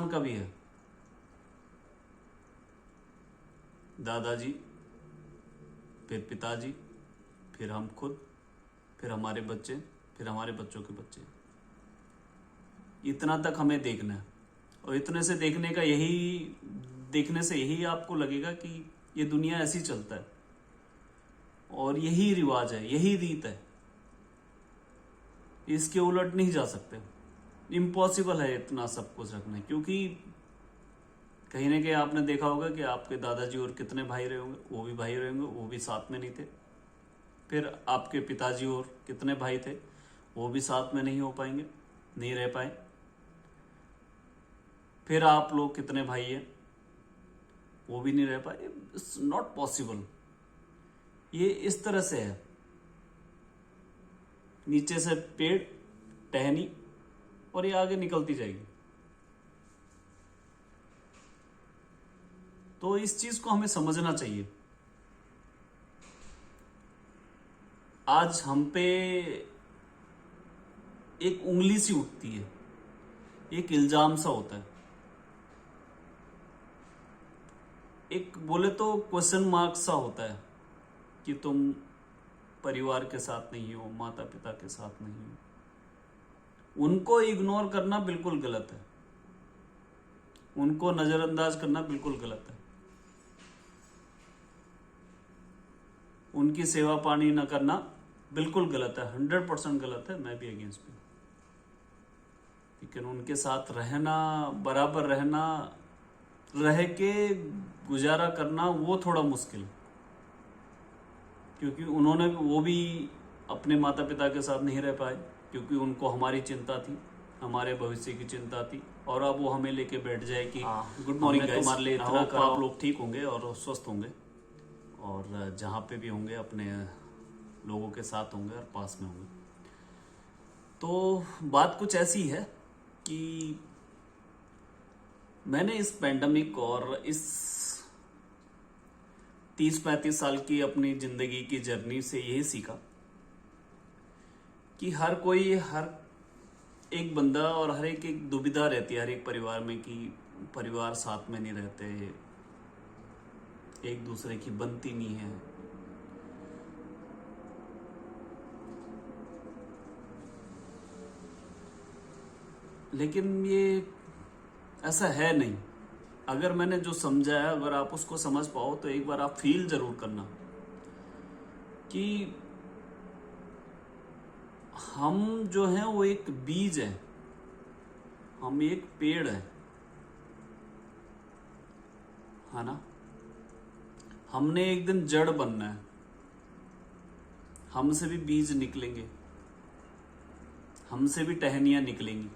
का भी है। दादाजी, फिर पिताजी, फिर हम खुद, फिर हमारे बच्चे, फिर हमारे बच्चों के बच्चे। इतना तक हमें देखना है। और इतने से देखने से यही आपको लगेगा कि ये दुनिया ऐसी चलता है और यही रिवाज है, यही रीत है। इसके उलट नहीं जा सकते। इम्पॉसिबल है इतना सब कुछ रखना, क्योंकि कहीं ना कहीं आपने देखा होगा कि आपके दादाजी और कितने भाई रहे होंगे, वो भी भाई रहे होंगे, वो भी साथ में नहीं थे। फिर आपके पिताजी और कितने भाई थे, वो भी साथ में नहीं हो पाएंगे, नहीं रह पाए। फिर आप लोग कितने भाई हैं, वो भी नहीं रह पाए। It's not possible. ये इस तरह से है, नीचे से पेड़, टहनी, और ये आगे निकलती जाएगी। तो इस चीज को हमें समझना चाहिए। आज हम पे एक उंगली सी उठती है, एक इल्जाम सा होता है, एक बोले तो क्वेश्चन मार्क सा होता है कि तुम परिवार के साथ नहीं हो, माता पिता के साथ नहीं हो। उनको इग्नोर करना बिल्कुल गलत है, उनको नजरअंदाज करना बिल्कुल गलत है, उनकी सेवा पानी न करना बिल्कुल गलत है, 100% गलत है। मैं भी अगेंस्ट हूं। लेकिन उनके साथ रहना, बराबर रहना, रह के गुजारा करना, वो थोड़ा मुश्किल, क्योंकि वो भी अपने माता पिता के साथ नहीं रह पाए, क्योंकि उनको हमारी चिंता थी, हमारे भविष्य की चिंता थी। और अब वो हमें लेके बैठ जाए कि गुड मॉर्निंग गाइस, तुम्हारे लिए इतना कर, आप लोग ठीक होंगे और स्वस्थ होंगे, और जहाँ पे भी होंगे अपने लोगों के साथ होंगे और पास में होंगे। तो बात कुछ ऐसी है कि मैंने इस पैंडेमिक और इस 30-35 साल की अपनी जिंदगी की जर्नी से यही सीखा कि हर एक बंदा और हर एक दुविधा रहती है हर एक परिवार में, कि परिवार साथ में नहीं रहते, एक दूसरे की बनती नहीं है। लेकिन ये ऐसा है नहीं। अगर मैंने जो समझा है, अगर आप उसको समझ पाओ, तो एक बार आप फील जरूर करना कि हम जो हैं वो एक बीज है, हम एक पेड़ है ना। हमने एक दिन जड़ बनना है, हमसे भी बीज निकलेंगे, हमसे भी टहनियां निकलेंगी।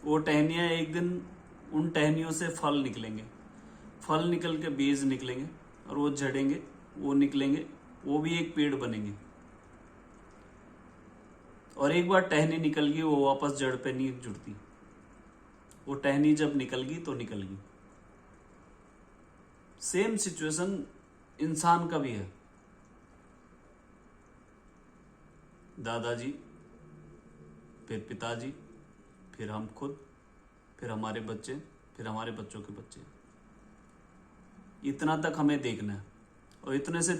वो टहनियां एक दिन, उन टहनियों से फल निकलेंगे, फल निकल के बीज निकलेंगे, और वो झड़ेंगे, वो निकलेंगे, वो भी एक पेड़ बनेंगे। और एक बार टहनी निकल गई, वो वापस जड़ पे नहीं जुड़ती। वो टहनी जब निकल गई तो निकल गई। सेम सिचुएशन इंसान का भी है। दादाजी, फिर पिताजी, फिर हम खुद, फिर हमारे बच्चे, फिर हमारे बच्चों के बच्चे। इतना तक हमें देखना है। और इतने से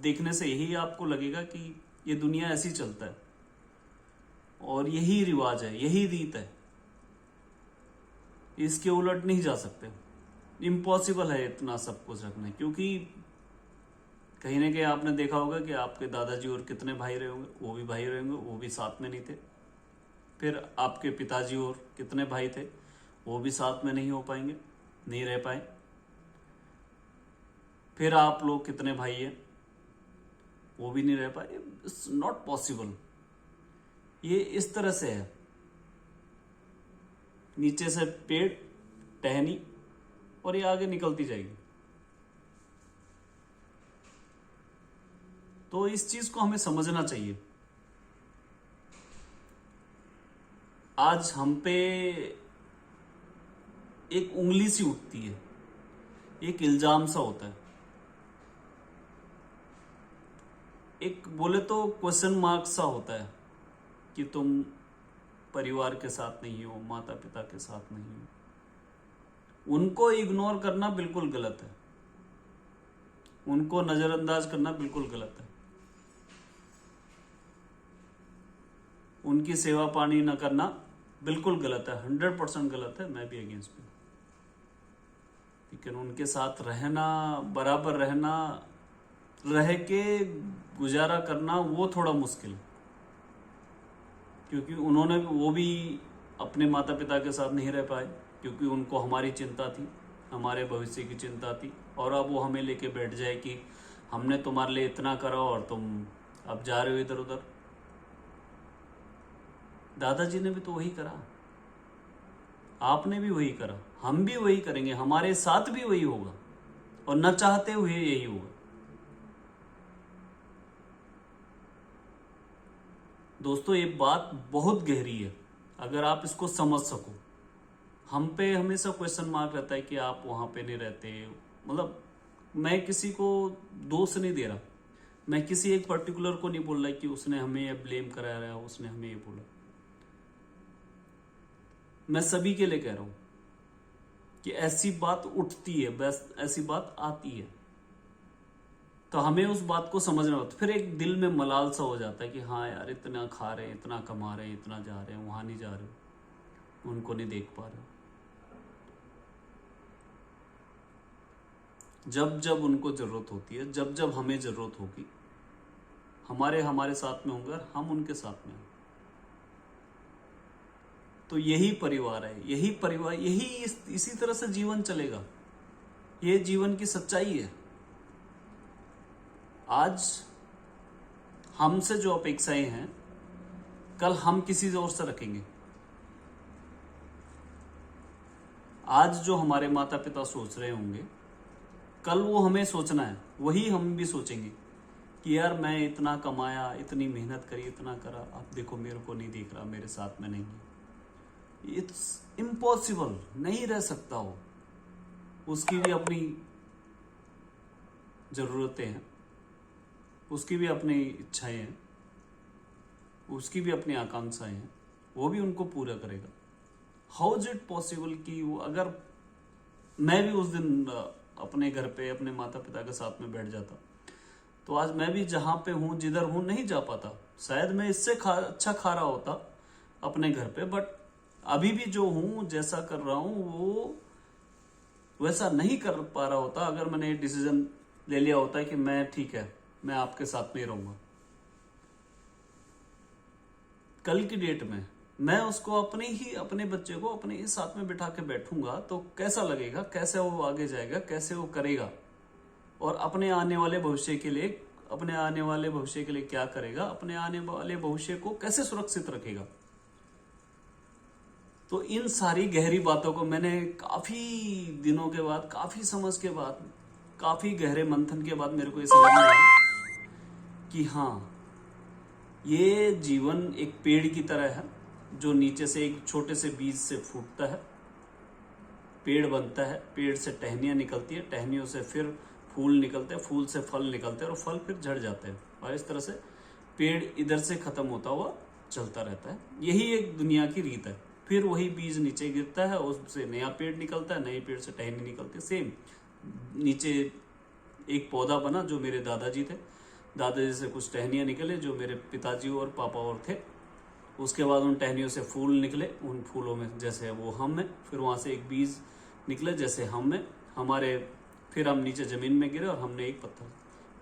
देखने से यही आपको लगेगा कि ये दुनिया ऐसी चलता है और यही रिवाज है, यही रीत है। इसके उलट नहीं जा सकते। इम्पॉसिबल है इतना सब कुछ रखना, क्योंकि कहीं ना कहीं आपने देखा होगा कि आपके दादाजी और कितने भाई रहे होंगे, वो भी भाई रहे होंगे, वो भी साथ में नहीं थे। फिर आपके पिताजी और कितने भाई थे, वो भी साथ में नहीं हो पाएंगे, नहीं रह पाए। फिर आप लोग कितने भाई हैं, वो भी नहीं रह पाए। It's not possible. ये इस तरह से है, नीचे से पेड़, टहनी, और ये आगे निकलती जाएगी। तो इस चीज को हमें समझना चाहिए। आज हम पे एक उंगली सी उठती है, एक इल्जाम सा होता है, एक बोले तो क्वेश्चन मार्क सा होता है कि तुम परिवार के साथ नहीं हो, माता पिता के साथ नहीं हो, उनको इग्नोर करना बिल्कुल गलत है, उनको नजरअंदाज करना बिल्कुल गलत है, उनकी सेवा पानी न करना बिल्कुल गलत है, 100% गलत है। मैं भी अगेंस्ट हूं, लेकिन उनके साथ रहना, बराबर रहना, रह के गुजारा करना वो थोड़ा मुश्किल, क्योंकि वो भी अपने माता पिता के साथ नहीं रह पाए, क्योंकि उनको हमारी चिंता थी, हमारे भविष्य की चिंता थी। और अब वो हमें लेके बैठ जाए कि हमने तुम्हारे लिए इतना करा और तुम अब जा रहे हो इधर उधर। दादाजी ने भी तो वही करा, आपने भी वही करा, हम भी वही करेंगे, हमारे साथ भी वही होगा, और न चाहते हुए यही होगा। दोस्तों, ये बात बहुत गहरी है, अगर आप इसको समझ सको। हम पे हमेशा क्वेश्चन मार्क रहता है कि आप वहां पे नहीं रहते। मतलब मैं किसी को दोष नहीं दे रहा, मैं किसी एक पर्टिकुलर को नहीं बोल रहा कि उसने हमें ये ब्लेम करा रहा है, उसने हमें ये बोला। मैं सभी के लिए कह रहा हूं कि ऐसी बात उठती है, बस ऐसी बात आती है, तो हमें उस बात को समझना होता है। फिर एक दिल में मलाल सा हो जाता है कि हाँ यार, इतना खा रहे हैं, इतना कमा रहे हैं, इतना जा रहे हैं, वहां नहीं जा रहे, उनको नहीं देख पा रहे। जब जब उनको जरूरत होती है, जब जब हमें जरूरत होगी, हमारे साथ में होंगे और हम उनके साथ में होंगे। तो यही परिवार है, यही परिवार, यही इसी तरह से जीवन चलेगा। ये जीवन की सच्चाई है। आज हमसे जो अपेक्षाएं हैं, कल हम किसी और से रखेंगे। आज जो हमारे माता पिता सोच रहे होंगे, कल वो हमें सोचना है, वही हम भी सोचेंगे कि यार मैं इतना कमाया, इतनी मेहनत करी, इतना करा, अब देखो मेरे को नहीं देख रहा, मेरे साथ में नहीं है। इट्स इम्पॉसिबल, नहीं रह सकता हो। उसकी भी अपनी जरूरतें हैं, उसकी भी अपनी इच्छाएं हैं, उसकी भी अपनी आकांक्षाएं हैं, वो भी उनको पूरा करेगा। हाउ इज इट पॉसिबल कि वो, अगर मैं भी उस दिन अपने घर पे अपने माता पिता के साथ में बैठ जाता, तो आज मैं भी जहां पे हूं, जिधर हूं, नहीं जा पाता। शायद मैं इससे अच्छा खा रहा होता अपने घर पे, बट अभी भी जो हूं, जैसा कर रहा हूं, वो वैसा नहीं कर पा रहा होता अगर मैंने डिसीजन ले लिया होता है कि मैं ठीक है, मैं आपके साथ नहीं रहूंगा। कल की डेट में मैं उसको अपने बच्चे को अपने ही साथ में बिठा के बैठूंगा तो कैसा लगेगा, कैसे वो आगे जाएगा, कैसे वो करेगा, और अपने आने वाले भविष्य के लिए क्या करेगा, अपने आने वाले भविष्य को कैसे सुरक्षित रखेगा। तो इन सारी गहरी बातों को मैंने काफी दिनों के बाद, काफी समझ के बाद, काफी गहरे मंथन के बाद मेरे को ये समझ में आया कि हाँ, ये जीवन एक पेड़ की तरह है, जो नीचे से एक छोटे से बीज से फूटता है, पेड़ बनता है, पेड़ से टहनियां निकलती है, टहनियों से फिर फूल निकलते हैं, फूल से फल निकलते हैं, और फल फिर झड़ जाते हैं, और इस तरह से पेड़ इधर से खत्म होता हुआ चलता रहता है। यही एक दुनिया की रीत है। फिर वही बीज नीचे गिरता है, उससे नया पेड़ निकलता है, नए पेड़ से टहनी निकलती है। सेम नीचे एक पौधा बना जो मेरे दादाजी थे, दादाजी से कुछ टहनियां निकले जो मेरे पिताजी और पापा और थे। उसके बाद उन टहनियों से फूल निकले, उन फूलों में जैसे वो हम हैं, फिर वहां से एक बीज निकले जैसे हम में हमारे, फिर हम नीचे जमीन में गिरे और हमने एक पत्थर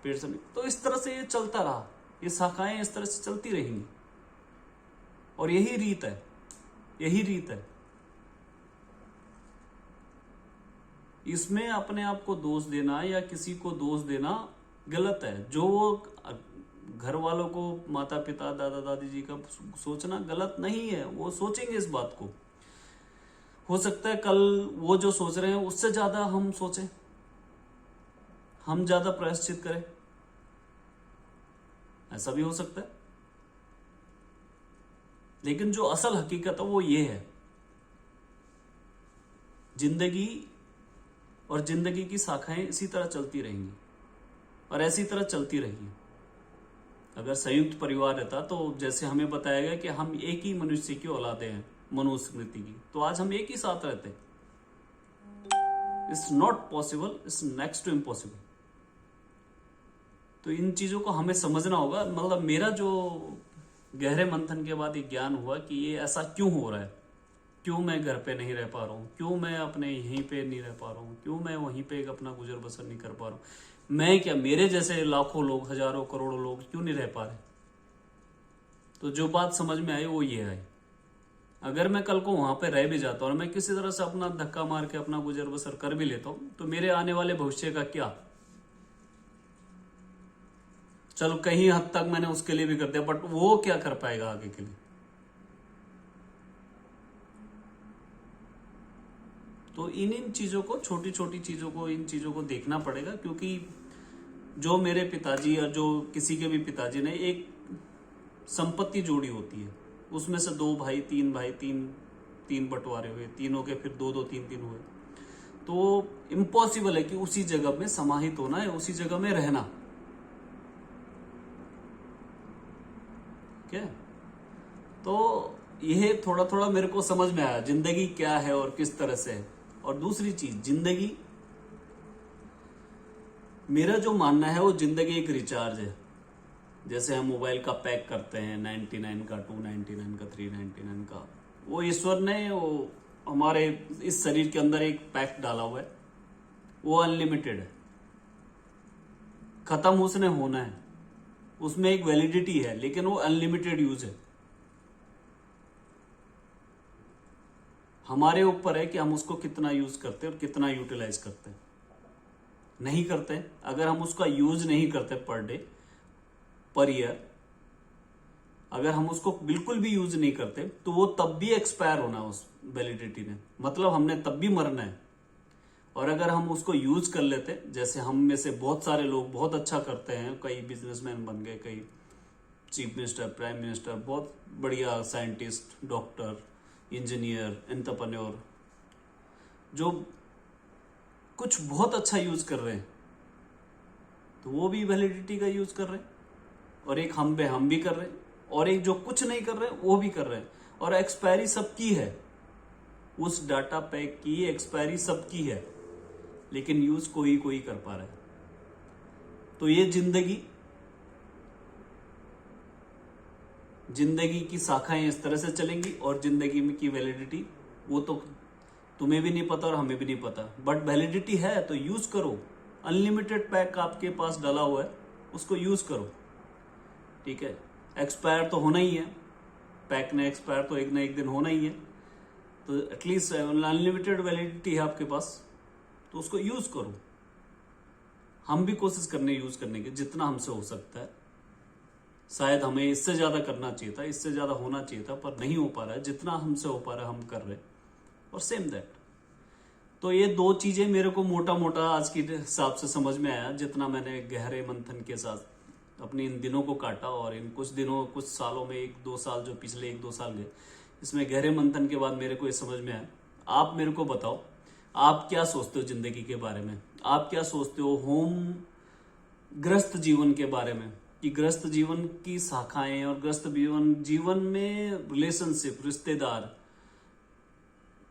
पेड़ से। तो इस तरह से ये चलता रहा, ये शाखाएं इस तरह से चलती रहेंगी, और यही रीत है, यही रीत है। इसमें अपने आप को दोष देना या किसी को दोष देना गलत है। जो घर वालों को, माता पिता, दादा दादी जी का सोचना गलत नहीं है, वो सोचेंगे इस बात को। हो सकता है कल वो जो सोच रहे हैं उससे ज्यादा हम सोचें, हम ज्यादा प्रायश्चित करें, ऐसा भी हो सकता है। लेकिन जो असल हकीकत है वो ये है, जिंदगी और जिंदगी की शाखाएं इसी तरह चलती रहेंगी और ऐसी तरह चलती रहेंगी। अगर संयुक्त परिवार रहता तो जैसे हमें बताया गया कि हम एक ही मनुष्य की औलादे हैं, मनुस्मृति की, तो आज हम एक ही साथ रहते। It's not possible, it's next to impossible. तो इन चीजों को हमें समझना होगा। मतलब मेरा जो गहरे मंथन के बाद ये ज्ञान हुआ कि ये ऐसा क्यों हो रहा है, क्यों मैं घर पे नहीं रह पा रहा हूँ, क्यों मैं अपने यहीं पे नहीं रह पा रहा हूँ, क्यों मैं वहीं पे अपना गुजर बसर नहीं कर पा रहा हूँ, मैं क्या, मेरे जैसे लाखों लोग, हजारों करोड़ों लोग क्यों नहीं रह पा रहे। तो जो बात समझ में आई वो ये आई, अगर मैं कल को वहां पे रह भी जाता हूँ और मैं किसी तरह से अपना धक्का मार के अपना गुजर बसर कर भी लेता हूँ, तो मेरे आने वाले भविष्य का क्या। चलो कहीं हद तक मैंने उसके लिए भी कर दिया, बट वो क्या कर पाएगा आगे के लिए। तो इन चीजों को, छोटी छोटी चीजों को, इन चीजों को देखना पड़ेगा। क्योंकि जो मेरे पिताजी या जो किसी के भी पिताजी ने एक संपत्ति जोड़ी होती है, उसमें से दो भाई, तीन बंटवारे हुए, तीनों के फिर दो तीन हुए, तो इम्पॉसिबल है कि उसी जगह में समाहित होना है, उसी जगह में रहना। क्या, तो यह थोड़ा थोड़ा मेरे को समझ में आया जिंदगी क्या है और किस तरह से है। और दूसरी चीज, जिंदगी, मेरा जो मानना है वो जिंदगी एक रिचार्ज है। जैसे हम मोबाइल का पैक करते हैं 99 का, 299 का, 399 का, वो ईश्वर ने वो हमारे इस शरीर के अंदर एक पैक डाला हुआ है, वो अनलिमिटेड है, खत्म उसने होना है, उसमें एक वैलिडिटी है, लेकिन वो अनलिमिटेड यूज है। हमारे ऊपर है कि हम उसको कितना यूज करते हैं और कितना यूटिलाइज करते हैं। नहीं करते, अगर हम उसका यूज नहीं करते पर डे, पर ईयर, अगर हम उसको बिल्कुल भी यूज नहीं करते, तो वो तब भी एक्सपायर होना है उस वैलिडिटी ने, मतलब हमने तब भी मरना है। और अगर हम उसको यूज कर लेते, जैसे हम में से बहुत सारे लोग बहुत अच्छा करते हैं, कई बिजनेसमैन बन गए, कई चीफ मिनिस्टर, प्राइम मिनिस्टर, बहुत बढ़िया साइंटिस्ट, डॉक्टर, इंजीनियर, एंटरप्रेन्योर, जो कुछ बहुत अच्छा यूज कर रहे हैं, तो वो भी वैलिडिटी का यूज कर रहे हैं। और एक हम भी कर रहे हैं, और एक जो कुछ नहीं कर रहे वो भी कर रहे हैं। और एक्सपायरी सबकी है, उस डाटा पैक की एक्सपायरी सबकी है, लेकिन यूज कोई कर पा रहा है। तो ये जिंदगी की शाखाएं इस तरह से चलेंगी, और जिंदगी में की वैलिडिटी वो तो तुम्हें भी नहीं पता और हमें भी नहीं पता, बट वैलिडिटी है तो यूज करो। अनलिमिटेड पैक आपके पास डाला हुआ है, उसको यूज करो, ठीक है। एक्सपायर तो होना ही है, पैक ने एक्सपायर तो एक ना एक दिन होना ही है, तो एटलीस्ट अनलिमिटेड वैलिडिटी है आपके पास, तो उसको यूज करो। हम भी कोशिश यूज करने की, जितना हमसे हो सकता है। शायद हमें इससे ज्यादा करना चाहिए था, इससे ज्यादा होना चाहिए था, पर नहीं हो पा रहा है। जितना हमसे हो पा रहा है हम कर रहे हैं, और सेम दैट। तो ये दो चीजें मेरे को मोटा मोटा आज के हिसाब से समझ में आया, जितना मैंने गहरे मंथन के साथ अपने इन दिनों को काटा। और इन कुछ सालों में, 1-2 साल, जो पिछले 1-2 साल गए, इसमें गहरे मंथन के बाद मेरे को ये समझ में आया। आप मेरे को बताओ, आप क्या सोचते हो जिंदगी के बारे में? आप क्या सोचते हो होम ग्रस्त जीवन के बारे में, कि ग्रस्त जीवन की शाखाएं और ग्रस्त जीवन में रिलेशनशिप, रिश्तेदार,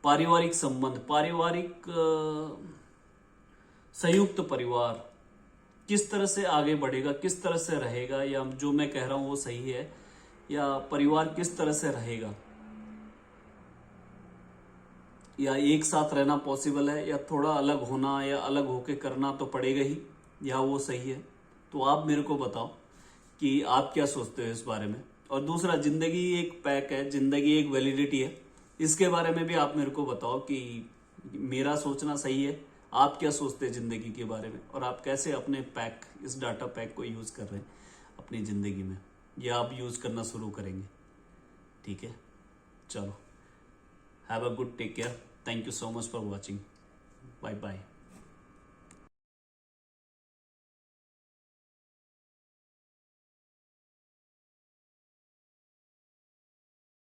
पारिवारिक संबंध, पारिवारिक संयुक्त परिवार किस तरह से आगे बढ़ेगा, किस तरह से रहेगा, या जो मैं कह रहा हूं वो सही है, या परिवार किस तरह से रहेगा, या एक साथ रहना पॉसिबल है, या थोड़ा अलग होना, या अलग होके करना तो पड़ेगा ही, या वो सही है? तो आप मेरे को बताओ कि आप क्या सोचते हो इस बारे में। और दूसरा, जिंदगी एक पैक है, जिंदगी एक वैलिडिटी है, इसके बारे में भी आप मेरे को बताओ कि मेरा सोचना सही है, आप क्या सोचते हैं जिंदगी के बारे में, और आप कैसे अपने पैक, इस डाटा पैक को यूज कर रहे हैं अपनी जिंदगी में, या आप यूज करना शुरू करेंगे। ठीक है, चलो, have a good, take care, thank you so much for watching, bye bye.